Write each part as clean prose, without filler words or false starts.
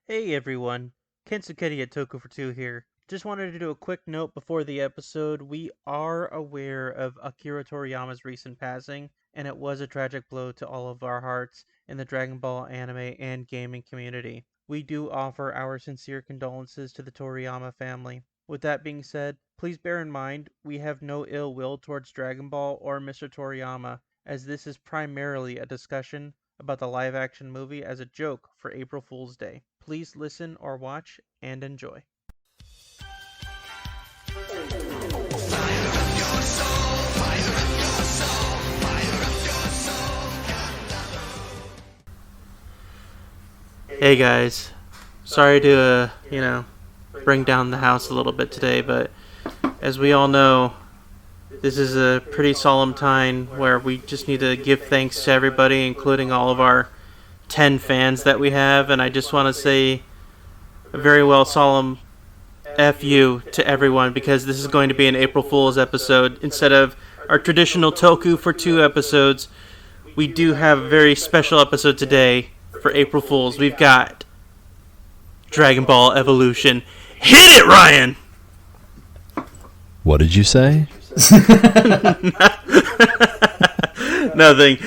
Hey everyone, Kensukedi at Toku for 2 here. Just wanted to do a quick note before the episode. We are aware of Akira Toriyama's recent passing, and it was a tragic blow to all of our hearts in the Dragon Ball anime and gaming community. We do offer our sincere condolences to the Toriyama family. With that being said, please bear in mind we have no ill will towards Dragon Ball or Mr. Toriyama, as this is primarily a discussion about the live-action movie as a joke for April Fool's Day. Please listen or watch and enjoy. Hey guys, sorry to, bring down the house a little bit today, but as we all know, this is a pretty solemn time where we just need to give thanks to everybody, including all of our 10 fans that we have, and I just want to say a very solemn F you to everyone, because this is going to be an April Fool's episode. Instead of our traditional Toku for 2 episodes, we do have a very special episode today for April Fool's. We've got Dragon Ball Evolution. Hit it, Ryan! What did you say? Nothing.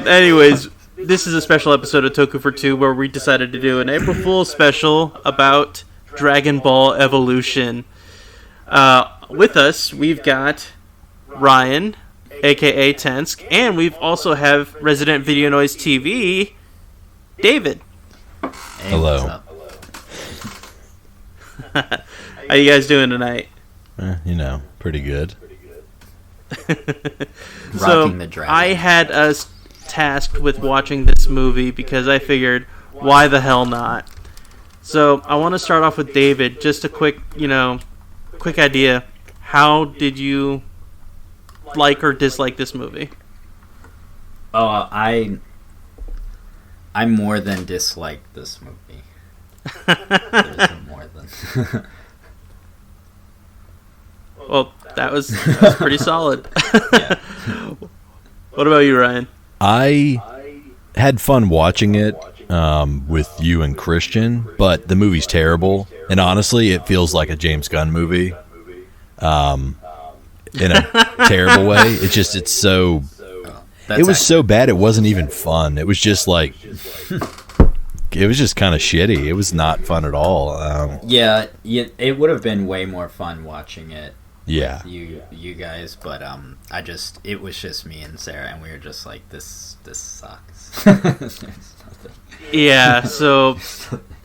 Anyways, this is a special episode of Toku for 2 where we decided to do an April Fool's special about Dragon Ball Evolution. With us, we've got Ryan, aka Tensk, and we've also have resident Video Noise TV, David. Hey, hello. How you guys doing tonight? Pretty good. So, Rocking the dragon. I had us tasked with watching this movie because I figured, why the hell not? So, I want to start off with David. Just a quick idea. How did you like or dislike this movie? Oh, I more than dislike this movie. There's a more than. Well, that was pretty solid. Yeah. What about you, Ryan? I had fun watching it with you and Christian, but the movie's terrible. And honestly, it feels like a James Gunn movie in a terrible way. It's so... It was so bad it wasn't even fun. It was just like... It was just kind of shitty. It was not fun at all. Yeah, it would have been way more fun watching it. Yeah. With you guys, but it was just me and Sarah, and we were just like, this sucks. Yeah, so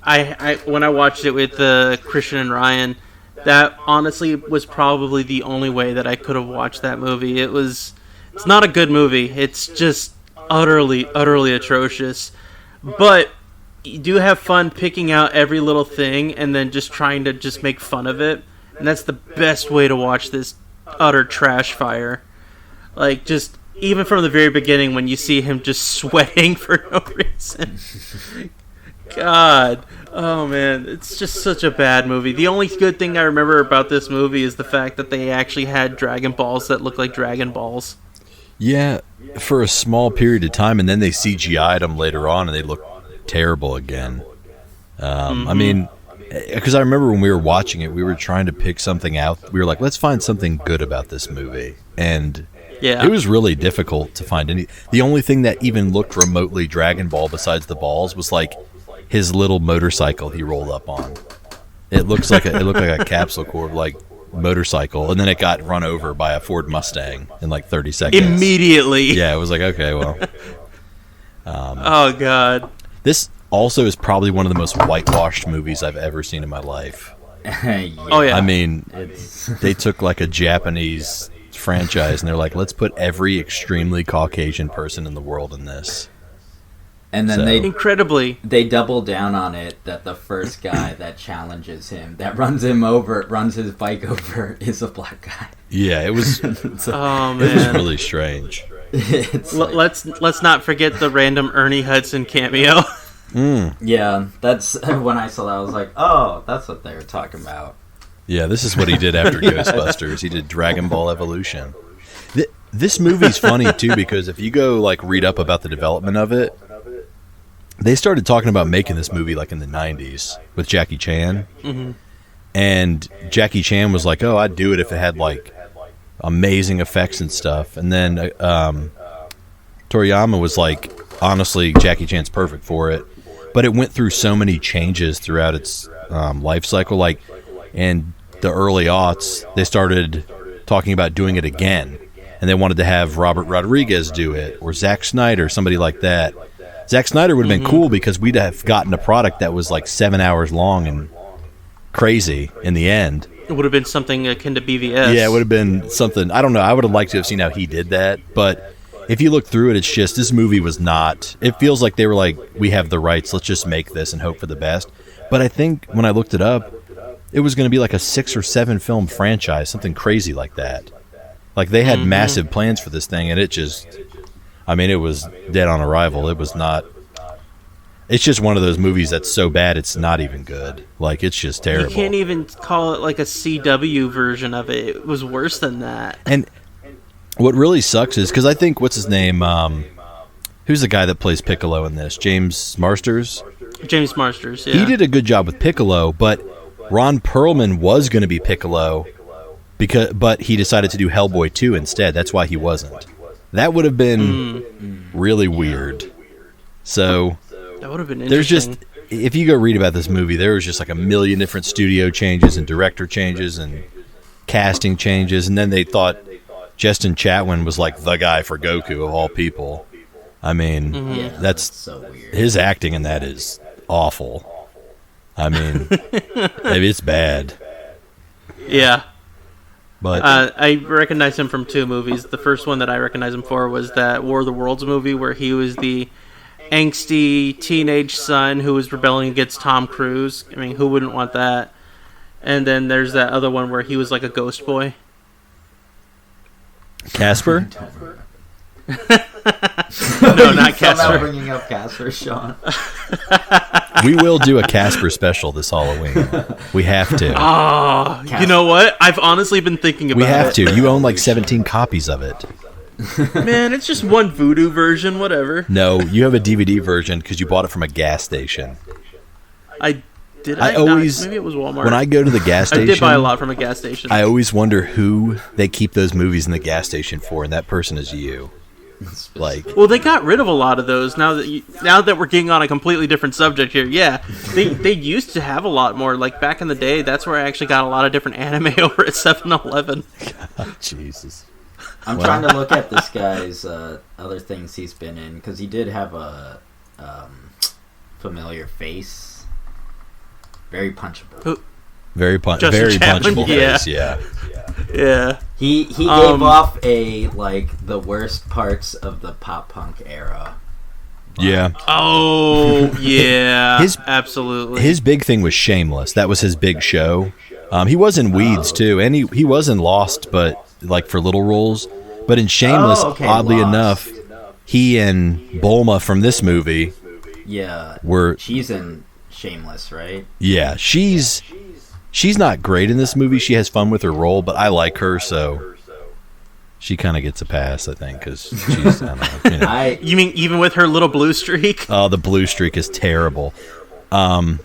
I when I watched it with Christian and Ryan, that honestly was probably the only way that I could have watched that movie. It's not a good movie. It's just utterly atrocious. But you do have fun picking out every little thing and then just trying to just make fun of it. And that's the best way to watch this utter trash fire. Like, just even from the very beginning when you see him just sweating for no reason. God. Oh, man. It's just such a bad movie. The only good thing I remember about this movie is the fact that they actually had Dragon Balls that look like Dragon Balls. Yeah, for a small period of time, and then they CGI'd them later on, and they look terrible again. I mean... Because I remember when we were watching it, we were trying to pick something out. We were like, let's find something good about this movie. And it was really difficult to find any. The only thing that even looked remotely Dragon Ball besides the balls was like his little motorcycle he rolled up on. It looked like a capsule cord like motorcycle, and then it got run over by a Ford Mustang in like 30 seconds. Immediately. Yeah, it was like, okay, well. Oh, God. This also is probably one of the most whitewashed movies I've ever seen in my life. Yeah. Oh, yeah. I mean, they took like a Japanese franchise and they're like, let's put every extremely Caucasian person in the world in this. And then they double down on it that the first guy that challenges him, that runs his bike over, is a black guy. Yeah, it was. Oh, man. It was really strange. Let's not forget the random Ernie Hudson cameo. Yeah, that's when I saw that. I was like, "Oh, that's what they were talking about." Yeah, this is what he did after Ghostbusters. He did Dragon Ball Evolution. This movie's funny too because if you go like read up about the development of it, they started talking about making this movie like in the 90s with Jackie Chan. Mm-hmm. And Jackie Chan was like, oh, I'd do it if it had like amazing effects and stuff. And then Toriyama was like, honestly, Jackie Chan's perfect for it. But it went through so many changes throughout its life cycle. Like in the early aughts, they started talking about doing it again. And they wanted to have Robert Rodriguez do it, or Zack Snyder, somebody like that. Zack Snyder would have been cool because we'd have gotten a product that was like 7 hours long and crazy in the end. It would have been something akin to BVS. Yeah, it would have been something. I don't know. I would have liked to have seen how he did that. But if you look through it, it's just this movie was not. It feels like they were like, we have the rights. Let's just make this and hope for the best. But I think when I looked it up, it was going to be like a 6 or 7 film franchise, something crazy like that. Like they had massive plans for this thing, and it just. I mean, it was dead on arrival. It was not. It's just one of those movies that's so bad it's not even good. Like, it's just terrible. You can't even call it like a CW version of it. It was worse than that. And what really sucks is, because I think, what's his name? Who's the guy that plays Piccolo in this? James Marsters? James Marsters, yeah. He did a good job with Piccolo, but Ron Perlman was going to be Piccolo, but he decided to do Hellboy 2 instead. That's why he wasn't. That would have been really weird. So that would have been interesting. There's just, if you go read about this movie, there was just like a million different studio changes and director changes and casting changes, and then they thought Justin Chatwin was like the guy for Goku of all people. I mean, that's so weird. His acting in that is awful. I mean, maybe it's bad. Yeah. But I recognize him from 2 movies. The first one that I recognize him for was that War of the Worlds movie where he was the angsty teenage son who was rebelling against Tom Cruise. I mean, who wouldn't want that? And then there's that other one where he was like a ghost boy. Casper? No, not Casper. Somehow bringing up Casper, Sean. We will do a Casper special this Halloween. We have to. Oh, you know what? I've honestly been thinking about it. We have to. You own like 17 copies of it. Man, it's just one voodoo version, whatever. No, you have a DVD version because you bought it from a gas station. I always, maybe it was Walmart. When I go to the gas station, I did buy a lot from a gas station. I always wonder who they keep those movies in the gas station for, and that person is you. Like, well, they got rid of a lot of those now that we're getting on a completely different subject here. Yeah, they used to have a lot more. Like back in the day, that's where I actually got a lot of different anime over at 7-Eleven. God, Jesus. I'm trying to look at this guy's other things he's been in because he did have a familiar face. Very punchable. Very punchable face. Yeah. Yeah. He gave off the worst parts of the pop punk era. Yeah. Oh, yeah. Absolutely. His big thing was Shameless. That was his big show. He was in Weeds too, and he was in Lost, but like for little roles. But in Shameless, oddly enough, he and Bulma from this movie, she's in Shameless, right? Yeah, she's not great in this movie. She has fun with her role, but I like her, so she kind of gets a pass, I think, because she's, I don't know. You know. You mean even with her little blue streak? Oh, the blue streak is terrible. I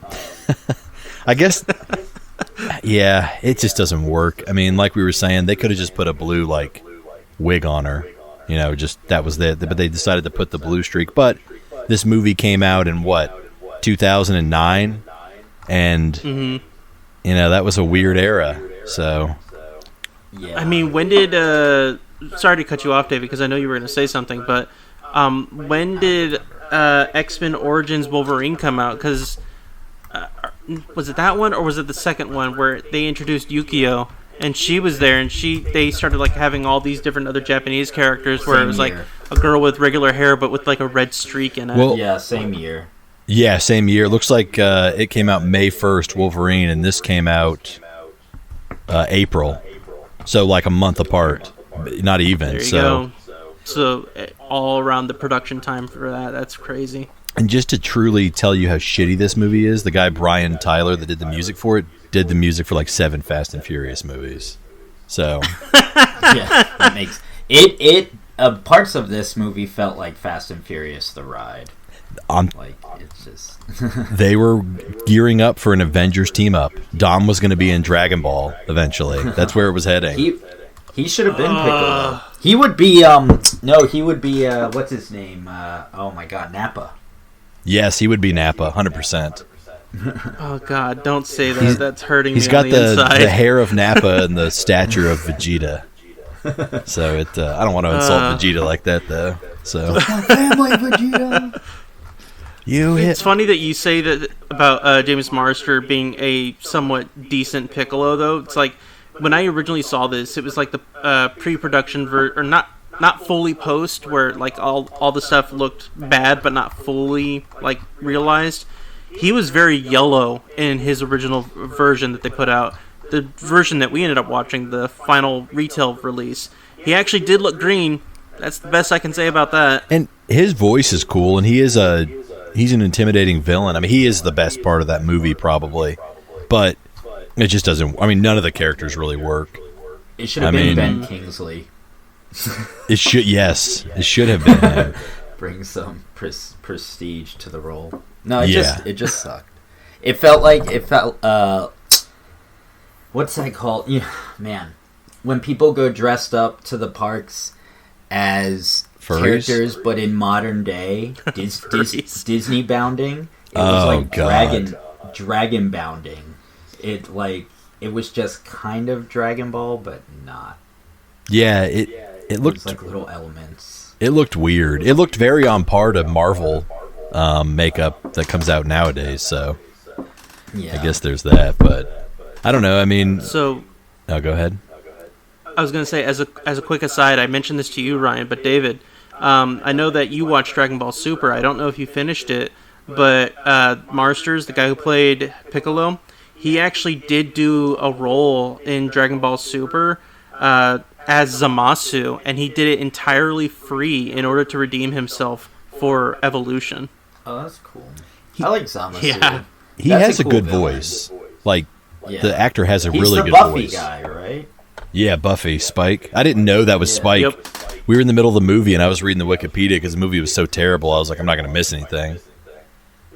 guess, yeah, it just doesn't work. I mean, like we were saying, they could have just put a blue, wig on her. You know, just, that was it. But they decided to put the blue streak. But this movie came out in, 2009? And... Mm-hmm. You know, that was a weird era, so... Yeah. I mean, when did... sorry to cut you off, David, because I know you were going to say something, but when did X-Men Origins Wolverine come out? Because was it that one, or was it the second one where they introduced Yukio, and she was there, and they started having all these different other Japanese characters where it was a girl with regular hair, but with a red streak in it? Well, yeah, same year. Yeah, same year. It looks like it came out May 1st, Wolverine, and this came out April. So, a month apart. Not even. There you go. So, all around the production time for that. That's crazy. And just to truly tell you how shitty this movie is, the guy Brian Tyler that did the music for it did the music for 7 Fast and Furious movies. So. Yeah, that makes... Parts of this movie felt like Fast and Furious: The Ride. Like, it's just... They were gearing up for an Avengers team up. Dom was going to be in Dragon Ball eventually. That's where it was heading. He should have been Piccolo. He would be, he would be, what's his name? Oh my god, Nappa. Yes, he would be Nappa, 100%. Oh god, don't say that. That's hurting me. He's got on the inside. the hair of Nappa and the stature of Vegeta. So I don't want to insult Vegeta like that though. So family, Vegeta. It's funny that you say that about James Marster being a somewhat decent Piccolo, though. It's like when I originally saw this, it was like the pre-production or not fully post, where like all the stuff looked bad but not fully like realized. He was very yellow in his original version that they put out. The version that we ended up watching, the final retail release, he actually did look green. That's the best I can say about that. And his voice is cool, and he's an intimidating villain. I mean, he is the best part of that movie probably, but it just doesn't. I mean, none of the characters really work. It should have been Ben Kingsley. It should have been him. Bring some prestige to the role. No, it just sucked. It felt what's that called? Yeah, man. When people go dressed up to the parks as Furries? Characters, but in modern day Disney bounding, it was like dragon bounding. It was just kind of Dragon Ball, but not. Yeah, it looked like little elements. It looked weird. It looked very on par to Marvel makeup that comes out nowadays. So yeah. I guess there's that, but I don't know. I mean, so go ahead. I was going to say, as a quick aside, I mentioned this to you, Ryan, but David, I know that you watched Dragon Ball Super. I don't know if you finished it, but Marsters, the guy who played Piccolo, he actually did do a role in Dragon Ball Super as Zamasu, and he did it entirely free in order to redeem himself for Evolution. Oh, that's cool. I like Zamasu. Yeah. He has a good voice. Like, the actor has a really good Buffy voice. Guy, right? Yeah, Buffy, Spike. I didn't know that was Spike. Yep. We were in the middle of the movie, and I was reading the Wikipedia because the movie was so terrible. I was like, I'm not going to miss anything.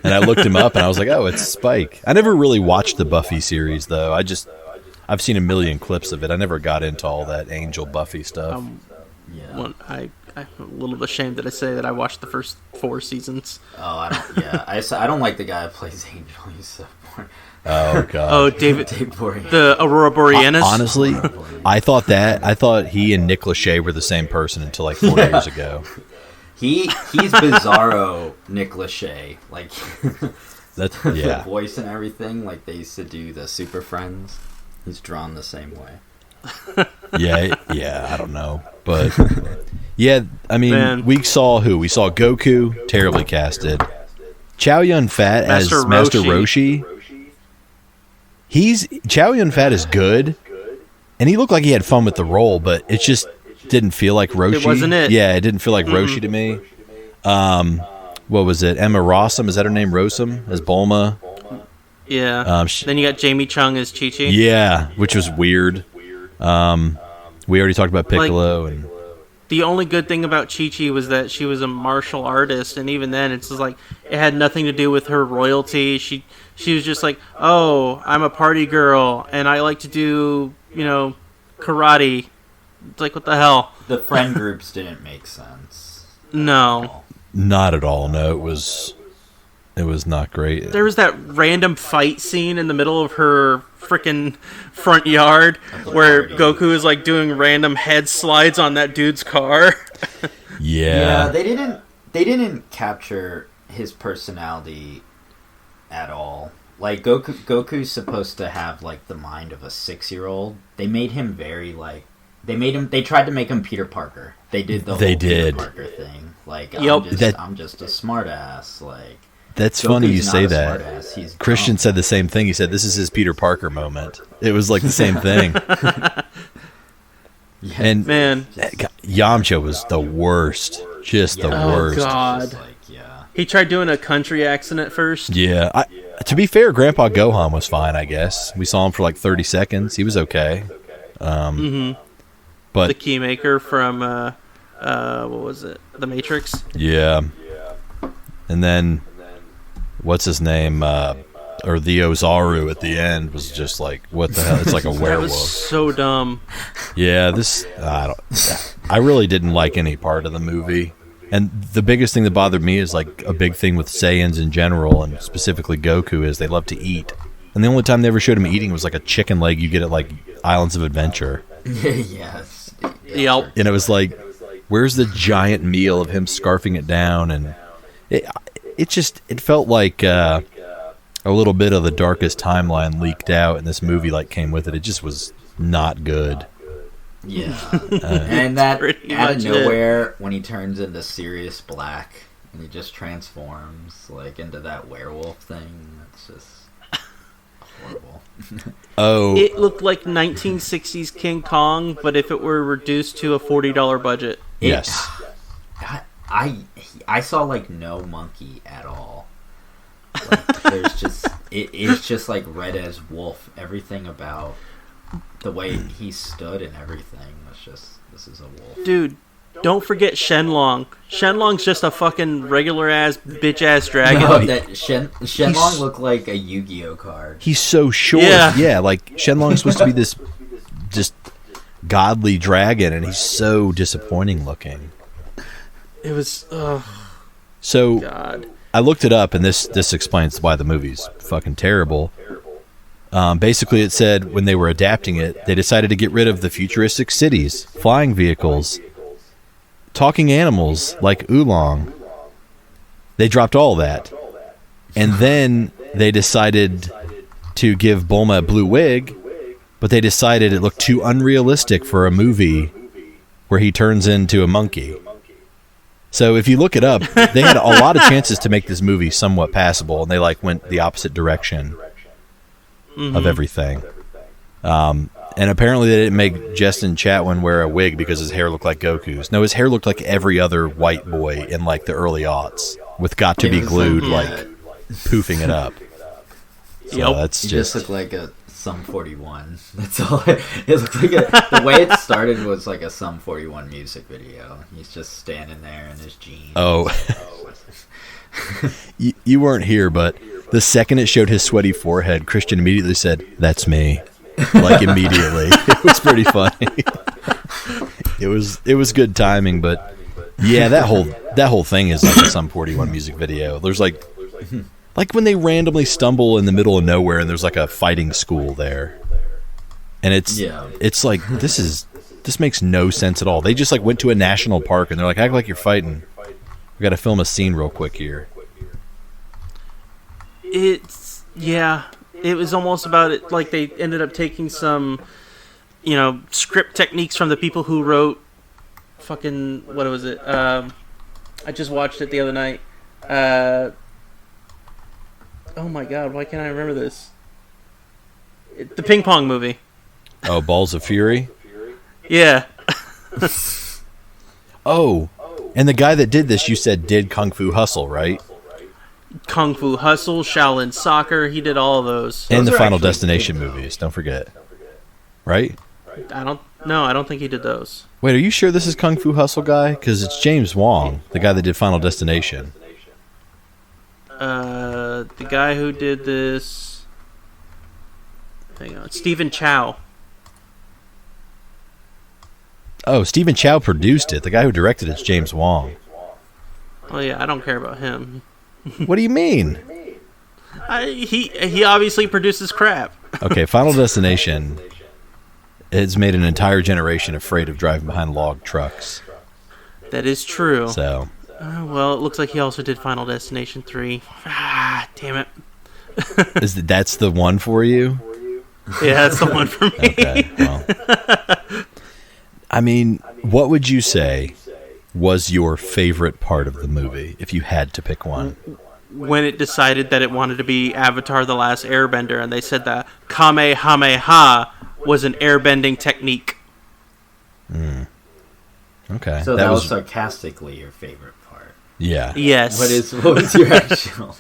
And I looked him up, and I was like, oh, it's Spike. I never really watched the Buffy series, though. I've seen a million clips of it. I never got into all that Angel Buffy stuff. I'm a little ashamed that I say that I watched the first 4 seasons. Oh, I don't like the guy who plays Angel. He's so boring. Oh god. Oh, David, the Aurora Borealis. Honestly, I thought he and Nick Lachey were the same person until like 4 years ago. He's Bizarro Nick Lachey, like that's the voice and everything. Like they used to do the Super Friends. He's drawn the same way. Yeah, I don't know, but yeah, I mean, we saw Goku, terribly casted. Chow Yun Fat as Master Roshi. Chow Yun Fat is good, and he looked like he had fun with the role, but it just didn't feel like Roshi. It wasn't it? Yeah, it didn't feel like Roshi to me. What was it? Emma Rossum, is that her name? Rossum as Bulma. Yeah. Then you got Jamie Chung as Chi-Chi. Yeah, which was weird. We already talked about Piccolo and. The only good thing about Chi-Chi was that she was a martial artist, and even then, it's just like it had nothing to do with her royalty. She was just like, oh, I'm a party girl, and I like to do, karate. It's like, what the hell? The friend groups didn't make sense. No. Not at all. No, it was not great. There was that random fight scene in the middle of her freaking front yard where Goku is like doing random head slides on that dude's car. Yeah, they didn't capture his personality at all. Like Goku's supposed to have like the mind of a 6-year-old. They made him very like they tried to make him Peter Parker. They did the whole Peter Parker thing. Like I'm just a smart ass. Like that's funny you say that. Christian said the same thing. He said this is his Peter Parker moment. It was like the same thing. And man, Yamcha was the worst. Just the worst. Oh God. He tried doing a country accent at first. Yeah. To be fair, Grandpa Gohan was fine, I guess. We saw him for like 30 seconds. He was okay. But the Keymaker from what was it? The Matrix. Yeah. And then, what's his name? Or the Ozaru at the end was just like, what the hell? It's like a werewolf. That was so dumb. Yeah, I really didn't like any part of the movie. And the biggest thing that bothered me is like a big thing with Saiyans in general, and specifically Goku, is they love to eat. And the only time they ever showed him eating was like a chicken leg you get at like Islands of Adventure. Yes. Yep. And it was like, where's the giant meal of him scarfing it down? And it felt like a little bit of the darkest timeline leaked out, and this movie like came with it. It just was not good. Yeah. And that out of nowhere, it. when he turns into Sirius Black and he just transforms like into that werewolf thing, it's just horrible. Oh, It looked like 1960s King Kong, but if it were reduced to a $40 budget. yes. I saw like no monkey at all. Like, there's just it's just like red as wolf. Everything about the way he stood and everything was just, this is a wolf. Dude, don't forget Shenlong. Shenlong's just a fucking regular ass bitch ass dragon. No, that Shenlong looked like a Yu-Gi-Oh card. He's so short. Yeah, like Shenlong's supposed to be this just godly dragon, and he's so disappointing looking. It was So God. I looked it up, and this explains why the movie's fucking terrible. Basically, it said when they were adapting it, they decided to get rid of the futuristic cities, flying vehicles, talking animals like Oolong. They dropped all that. And then they decided to give Bulma a blue wig, but they decided it looked too unrealistic for a movie where he turns into a monkey. So if you look it up, they had a lot of chances to make this movie somewhat passable, and they like went the opposite direction of everything. And apparently they didn't make Justin Chatwin wear a wig because his hair looked like Goku's. No, his hair looked like every other white boy in like the early aughts, with got to be glued, like poofing it up. So Yep. that's He just looked like a Sum 41. That's all. It looked like the way it started was like a Sum 41 music video. He's just standing there in his jeans. Oh. You weren't here, but the second it showed his sweaty forehead, Christian immediately said, "That's me." Like immediately. It was pretty funny. It was good timing, but yeah, that whole thing is like a Sum 41 music video. There's like when they randomly stumble in the middle of nowhere and there's like a fighting school there. And it's like this makes no sense at all. They just like went to a national park and they're like, act like you're fighting. We got to film a scene real quick here. It was almost about it like they ended up taking some, script techniques from the people who wrote fucking, what was it? I just watched it the other night. Oh my god, why can't I remember this? The ping pong movie. Oh, Balls of Fury? Yeah. Oh, and the guy that did this, you said did Kung Fu Hustle, right? Kung Fu Hustle, Shaolin Soccer, he did all of those. And the are Final actually Destination good. movies, don't forget. Right? I don't think he did those. Wait, are you sure this is Kung Fu Hustle guy? Because it's James Wong, the guy that did Final Destination. The guy who did this... Hang on. Stephen Chow. Oh, Stephen Chow produced it. The guy who directed it's James Wong. Oh yeah, I don't care about him. What do you mean? He obviously produces crap. Okay, Final Destination has made an entire generation afraid of driving behind log trucks. That is true. So, Well, it looks like he also did Final Destination 3. Ah, damn it. that's the one for you? Yeah, that's the one for me. Okay, well. I mean, what would you say was your favorite part of the movie, if you had to pick one? When it decided that it wanted to be Avatar The Last Airbender, and they said that Kamehameha was an airbending technique. Okay. So that was sarcastically your favorite part. Yeah. Yes. What was your actual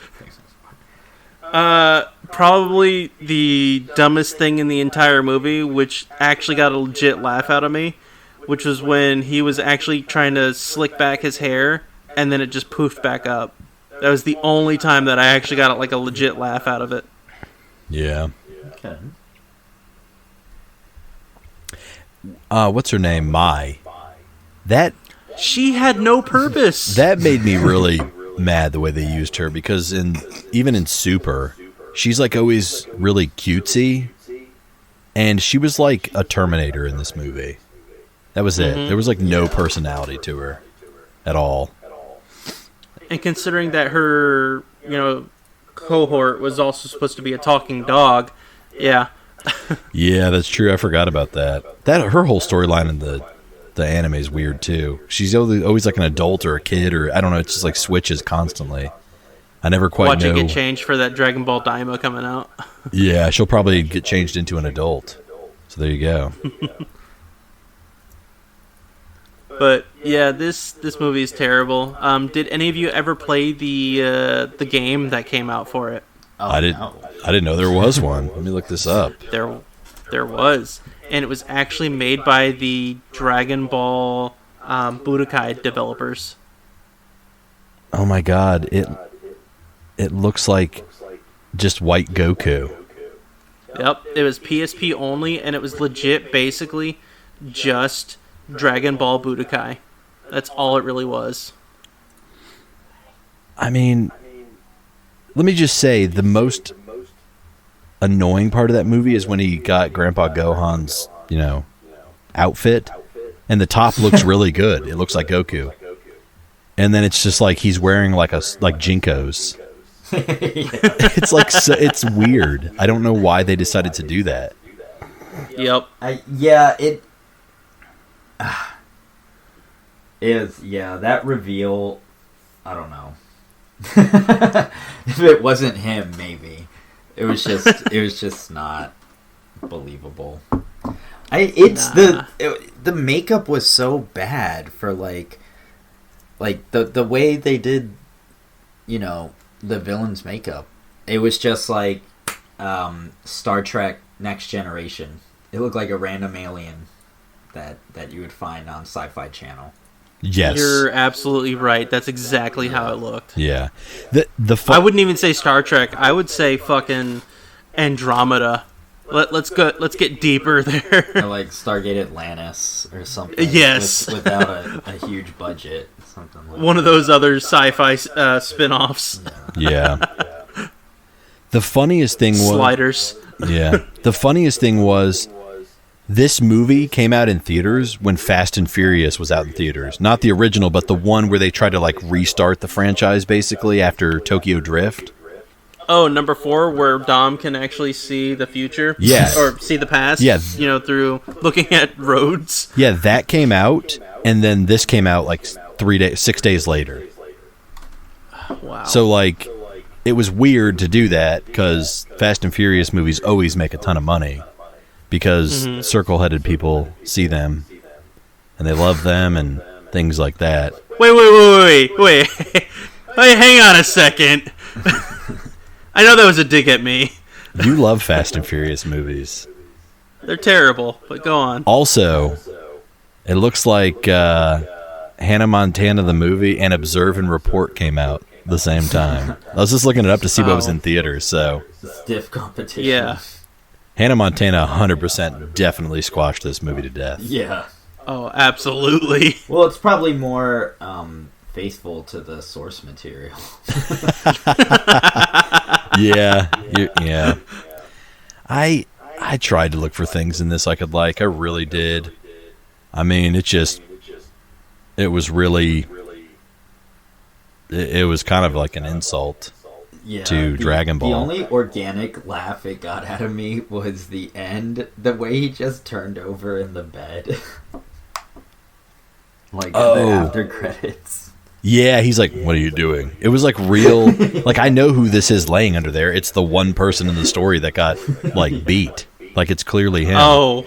Probably the dumbest thing in the entire movie, which actually got a legit laugh out of me, which was when he was actually trying to slick back his hair, and then it just poofed back up. That That was the only time that I actually got like a legit laugh out of it. Yeah. Okay. What's her name? Mai. That She had no purpose. that made me really mad the way they used her, because even in Super, she's like always really cutesy, and she was like a Terminator in this movie. That was it. There was like no personality to her at all. And considering that her, cohort was also supposed to be a talking dog, yeah. Yeah, that's true. I forgot about that. Her whole storyline in the anime is weird too. She's always like an adult or a kid, or I don't know. It's just like switches constantly. I never quite Watch know. it get changed for that Dragon Ball Daima coming out. Yeah, she'll probably get changed into an adult. So there you go. But yeah, this movie is terrible. Did any of you ever play the game that came out for it? Oh, I didn't know there was one. Let me look this up. There was, and it was actually made by the Dragon Ball Budokai developers. Oh my god, it looks like just white Goku. Yep, it was PSP only, and it was legit basically just Dragon Ball Budokai. That's all it really was. I mean, let me just say, the most annoying part of that movie is when he got Grandpa Gohan's, outfit, and the top looks really good. It looks like Goku. And then it's just like he's wearing like Jinkos. It's like it's weird. I don't know why they decided to do that. Yep. That reveal, I don't know. If it wasn't him, maybe. It was just not believable. The makeup was so bad for like the way they did, the villain's makeup. It was just like Star Trek Next Generation. It looked like a random alien that you would find on Sci-Fi Channel. Yes, you're absolutely right. That's exactly how it looked. Yeah, I wouldn't even say Star Trek. I would say fucking Andromeda. Let's get deeper there. Or like Stargate Atlantis or something. Yes, without a huge budget, something like one of those other sci-fi spin-offs. Yeah. The funniest thing was Sliders. Yeah, the funniest thing was, this movie came out in theaters when Fast and Furious was out in theaters. Not the original, but the one where they tried to like restart the franchise basically after Tokyo Drift. Oh, number 4, where Dom can actually see the future. Yeah. Or see the past. Yeah. Through looking at roads. Yeah, that came out, and then this came out like 6 days later. Wow. So like, it was weird to do that because Fast and Furious movies always make a ton of money. Because circle-headed people see them, and they love them, and things like that. Wait. Hey, hang on a second. I know that was a dig at me. You love Fast and Furious movies. They're terrible, but go on. Also, it looks like Hannah Montana the movie and Observe and Report came out the same time. I was just looking it up to see what was in theaters, so... Stiff competition. Yeah. Hannah Montana 100% definitely squashed this movie to death. Yeah. Oh, absolutely. Well, it's probably more faithful to the source material. Yeah. I tried to look for things in this I could like. I really did. I mean, it was really... It was kind of like an insult. Yeah, to Dragon Ball. The only organic laugh it got out of me was the end. The way he just turned over in the bed. Like, the after credits. Yeah, he's like, what are you doing? It was like real... like, I know who this is laying under there. It's the one person in the story that got, like, beat. Like, it's clearly him. Oh,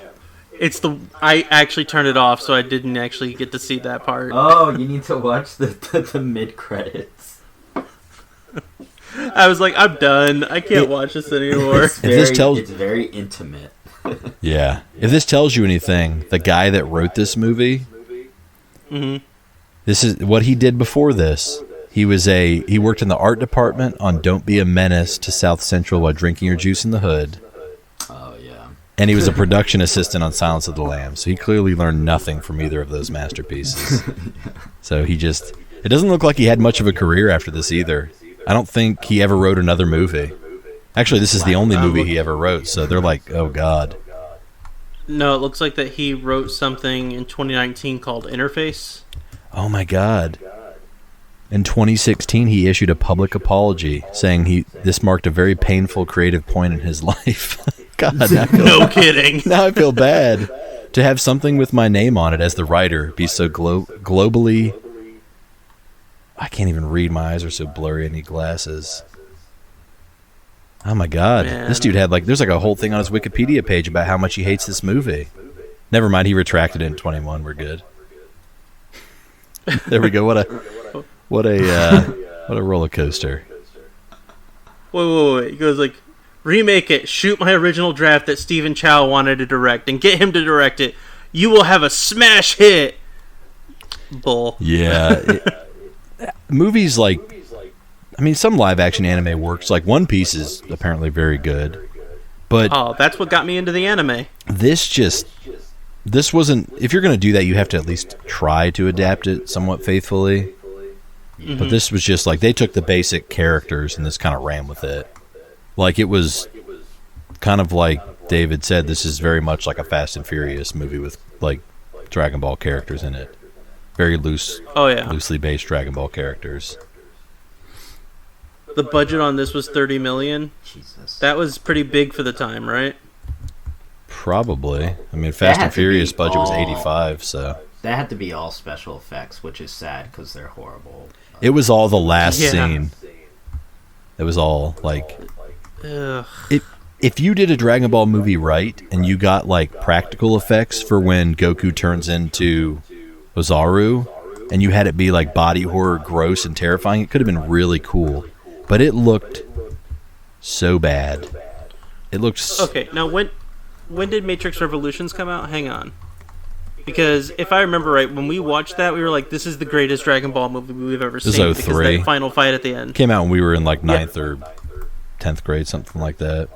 I actually turned it off, so I didn't actually get to see that part. Oh, you need to watch the mid-credits. I was like, I'm done. I can't watch this anymore. It's very intimate. Yeah. If this tells you anything, the guy that wrote this movie, this is what he did before this. He worked in the art department on Don't Be a Menace to South Central While Drinking Your Juice in the Hood. Oh, yeah. And he was a production assistant on Silence of the Lambs. So he clearly learned nothing from either of those masterpieces. So it doesn't look like he had much of a career after this either. I don't think he ever wrote another movie. Actually, this is the only movie he ever wrote, so they're like, oh, God. No, it looks like that he wrote something in 2019 called Interface. Oh, my God. In 2016, he issued a public apology saying this marked a very painful creative point in his life. God, no kidding. Now I feel bad. To have something with my name on it as the writer be so globally... I can't even read. My eyes are so blurry. I need glasses. Oh, my God. Man. This dude had there's a whole thing on his Wikipedia page about how much he hates this movie. Never mind, he retracted it in 21. We're good. There we go. What a roller coaster. Wait. He goes remake it, shoot my original draft that Stephen Chow wanted to direct, and get him to direct it. You will have a smash hit. Bull. Yeah. Movies some live action anime works. One Piece is apparently very good. But that's what got me into the anime. This wasn't... If you're going to do that, you have to at least try to adapt it somewhat faithfully. Mm-hmm. But this was just they took the basic characters and this kind of ran with it. It was kind of like David said, this is very much like a Fast and Furious movie with Dragon Ball characters in it. Very loosely based Dragon Ball characters. The budget on this was $30 million. Jesus. That was pretty big for the time, right? Probably. I mean, Fast and Furious budget was 85, so... That had to be all special effects, which is sad because they're horrible. It was all the last scene. It was all, Ugh. If you did a Dragon Ball movie right, and you got, practical effects for when Goku turns into Ozaru, and you had it be, body horror, gross, and terrifying, it could have been really cool. But it looked so bad. It looked... Okay, now when did Matrix Revolutions come out? Hang on. Because if I remember right, when we watched that, we were like, this is the greatest Dragon Ball movie we've ever seen. This is 03. Because that final fight at the end. Came out when we were in 9th or 10th grade, something like that.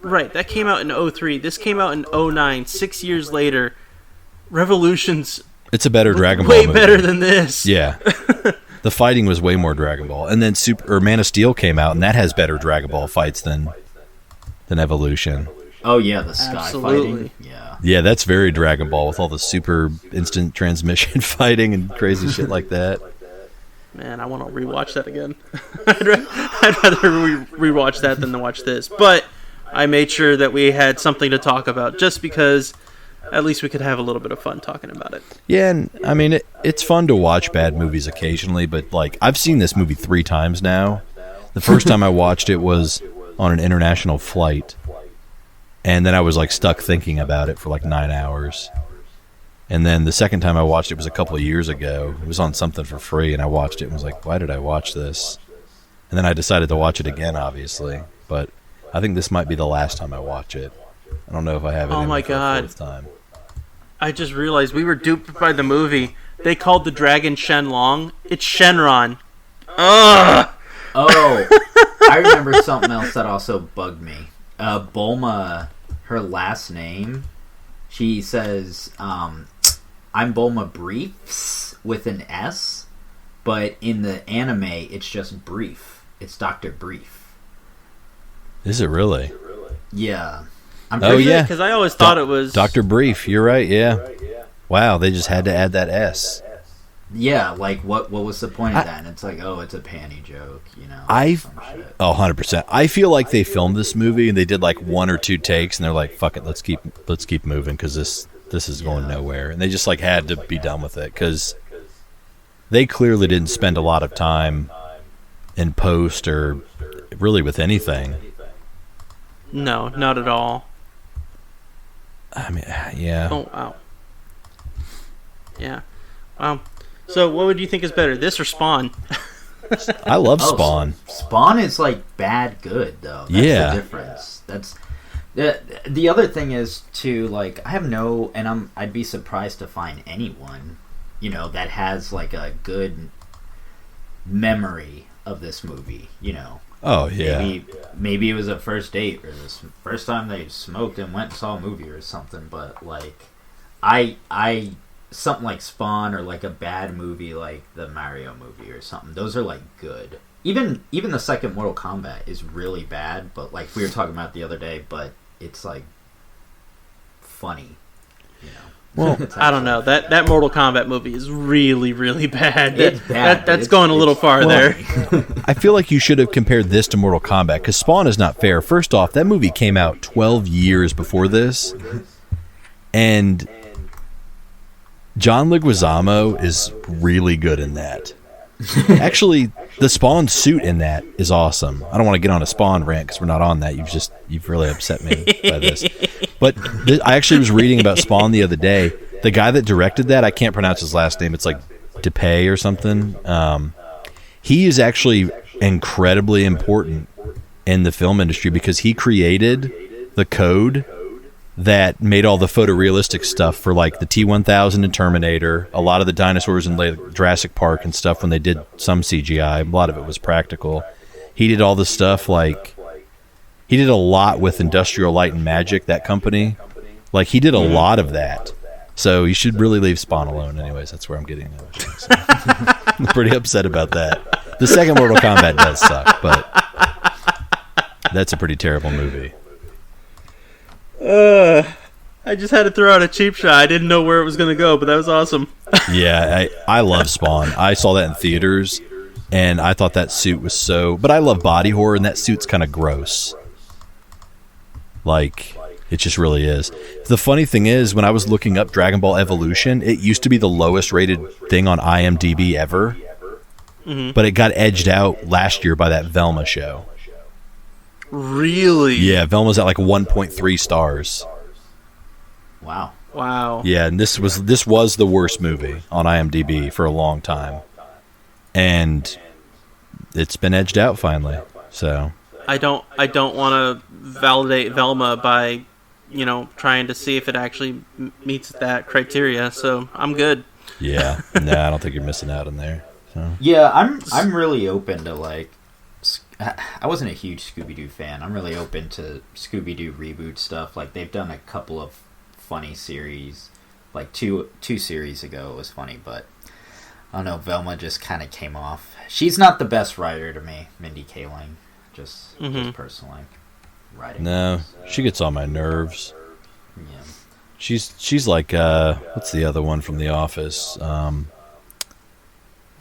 Right, that came out in 03. This came out in 09, 6 years later. Revolutions... It's a better Dragon Ball movie. Way better than this. Yeah. The fighting was way more Dragon Ball. And then Man of Steel came out, and that has better Dragon Ball fights than Evolution. Oh, yeah, the sky Absolutely. fighting. Yeah. Yeah, that's very Dragon Ball with all the super instant transmission fighting and crazy shit like that. Man, I want to rewatch that again. I'd rather rewatch that than to watch this. But I made sure that we had something to talk about just because at least we could have a little bit of fun talking about it. Yeah, and I mean, it's fun to watch bad movies occasionally, but I've seen this movie 3 times now. The first time I watched it was on an international flight. And then I was stuck thinking about it for 9 hours. And then the second time I watched it was a couple of years ago. It was on something for free, and I watched it and was like, why did I watch this? And then I decided to watch it again, obviously. But I think this might be the last time I watch it. I don't know if I have it Oh my for God. a 4th time. I just realized we were duped by the movie. They called the dragon Shenlong. It's Shenron. Ugh! Oh, I remember something else that also bugged me. Bulma, her last name, she says, I'm Bulma Briefs with an S, but in the anime, it's just Brief. It's Dr. Brief. Is it really? Yeah. Yeah. Because I always thought it was... Dr. Brief, you're right, yeah. Wow, they just had to add that S. Yeah, what was the point of that? And it's it's a panty joke, some shit. 100%. I feel like they filmed this movie and they did 1 or 2 takes and they're like, fuck it, let's keep moving because this is going nowhere. And they just had to be done with it because they clearly didn't spend a lot of time in post or really with anything. No, not at all. I mean, yeah. Oh, wow. Yeah. Wow. So, what would you think is better, this or Spawn? I love Spawn. Spawn is bad good though. That's the difference. That's the other thing is too. I have no, and I'd be surprised to find anyone, that has a good memory of this movie. You know. Oh yeah. Maybe it was a first date or the first time they smoked and went and saw a movie or something. But like, I something like Spawn or like a bad movie like the Mario movie or something. Those are like good. Even the second Mortal Kombat is really bad, but like we were talking about the other day, but it's like funny, you know. Well, I don't know. That Mortal Kombat movie is really, really bad. It's bad. That's going a little far there. I feel like you should have compared this to Mortal Kombat, because Spawn is not fair. First off, that movie came out 12 years before this, and John Leguizamo is really good in that. Actually, the Spawn suit in that is awesome. I don't want to get on a Spawn rant because we're not on that. You've really upset me by this. But I actually was reading about Spawn the other day. The guy that directed that, I can't pronounce his last name. It's like DePay or something. He is actually incredibly important in the film industry because he created the code that made all the photorealistic stuff for like the T-1000 and Terminator, a lot of the dinosaurs in like Jurassic Park and stuff when they did some CGI. A lot of it was practical. He did all the stuff like... He did a lot with Industrial Light and Magic, that company. Like, he did a lot of that. So you should really leave Spawn alone anyways. That's where I'm getting at. So, I'm pretty upset about that. The second Mortal Kombat does suck, but that's a pretty terrible movie. I just had to throw out a cheap shot. I didn't know where it was going to go, but that was awesome. Yeah, I love Spawn. I saw that in theaters, and I thought that suit was so... But I love body horror, and that suit's kind of gross. Like, it just really is. The funny thing is, when I was looking up Dragon Ball Evolution, it used to be the lowest rated thing on IMDb ever. Mm-hmm. But it got edged out last year by that Velma show. Really? Yeah, Velma's at like 1.3 stars. Wow. Yeah, and this was the worst movie on IMDb for a long time. And it's been edged out finally. So I don't want to validate Velma by, trying to see if it actually meets that criteria. So I'm good. Yeah. I don't think you're missing out in there. So. Yeah, I'm really open to like... I wasn't a huge Scooby-Doo fan. I'm really open to Scooby-Doo reboot stuff. Like, they've done a couple of funny series. Like, two series ago it was funny, but I don't know, Velma just kind of came off. She's not the best writer to me, Mindy Kaling. Just personally. Writing. No, she gets on my nerves. Yeah. She's like, what's the other one from The Office? God,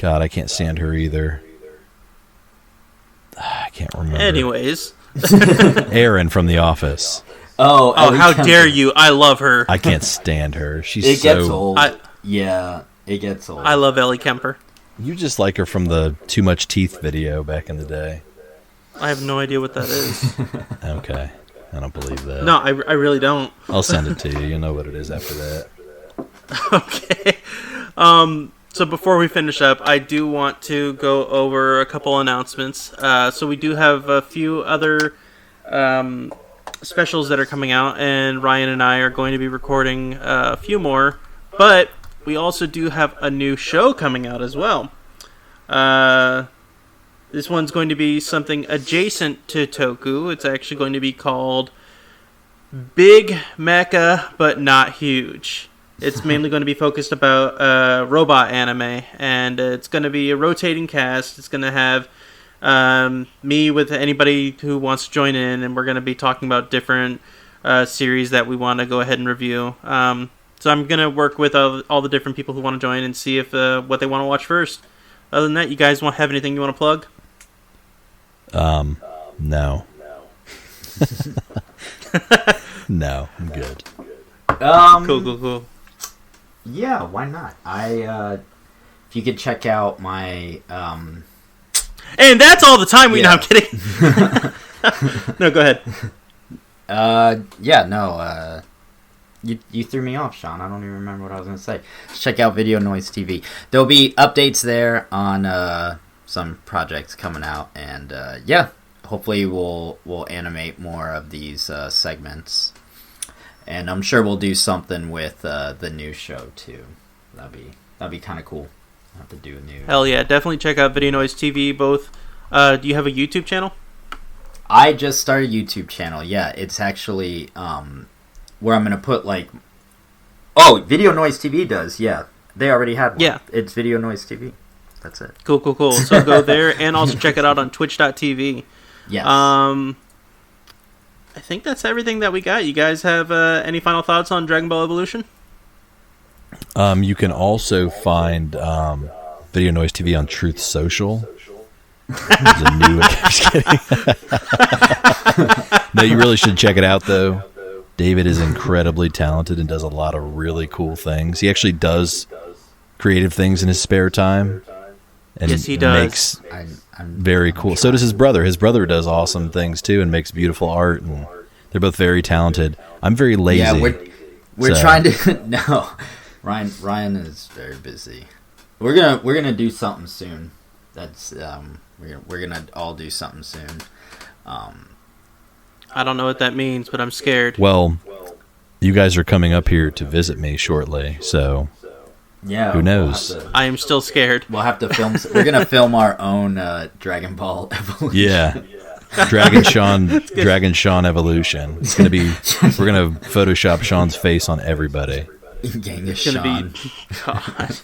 I can't stand her either. I can't remember. Anyways. Erin from The Office. Oh, how dare you. I love her. I can't stand her. It gets old. It gets old. I love Ellie Kemper. You just like her from the Too Much Teeth video back in the day. I have no idea what that is. Okay. I don't believe that. No, I really don't. I'll send it to you. You'll know what it is after that. Okay. So before we finish up, I do want to go over a couple announcements. So we do have a few other specials that are coming out, and Ryan and I are going to be recording a few more. But we also do have a new show coming out as well. This one's going to be something adjacent to Toku. It's actually going to be called Big Mecha, but Not Huge. It's mainly going to be focused about robot anime, and it's going to be a rotating cast. It's going to have me with anybody who wants to join in, and we're going to be talking about different series that we want to go ahead and review. So I'm going to work with all the different people who want to join and see if what they want to watch first. Other than that, you guys have anything you want to plug? No. No, I'm good. Cool. Yeah, why not? If you could check out my... And that's all the time we... Yeah. No, I'm kidding. No, go ahead. You threw me off, Sean. I don't even remember what I was going to say. Check out Video Noise TV. There'll be updates there on some projects coming out, and hopefully we'll animate more of these segments, and I'm sure we'll do something with the new show too. That'd be kind of cool. I have to do a new. Hell yeah, definitely check out Video Noise TV. Both. Do you have a YouTube channel? I just started a YouTube channel. Yeah, it's actually where I'm gonna put like. Oh, Video Noise TV does. Yeah, they already had one. Yeah, it's Video Noise TV. That's it. Cool. So go there and also check it out on Twitch.tv. Yes. I think that's everything that we got. You guys have any final thoughts on Dragon Ball Evolution? You can also find Video Noise TV on Truth Social. There's a new. Just kidding. No, you really should check it out, though. David is incredibly talented and does a lot of really cool things. He actually does creative things in his spare time. And yes, he does. Makes very cool. So does his brother. His brother does awesome things too and makes beautiful art. And they're both very talented. I'm very lazy. Yeah, we're trying to. No, Ryan is very busy. We're gonna do something soon. That's we're gonna all do something soon. I don't know what that means, but I'm scared. Well, you guys are coming up here to visit me shortly, so. Yeah, who knows? I am still scared. We'll have to film. We're gonna film our own Dragon Ball Evolution. Yeah, Dragon Sean Evolution. It's gonna be. We're gonna Photoshop Sean's face on everybody. Genghis Sean. Be, God.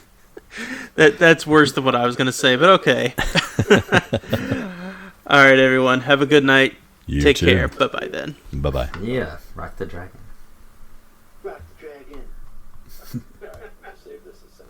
That's worse than what I was gonna say, but okay. All right, everyone. Have a good night. You Take too. care. Bye bye then. Bye bye. Yeah, rock the dragon.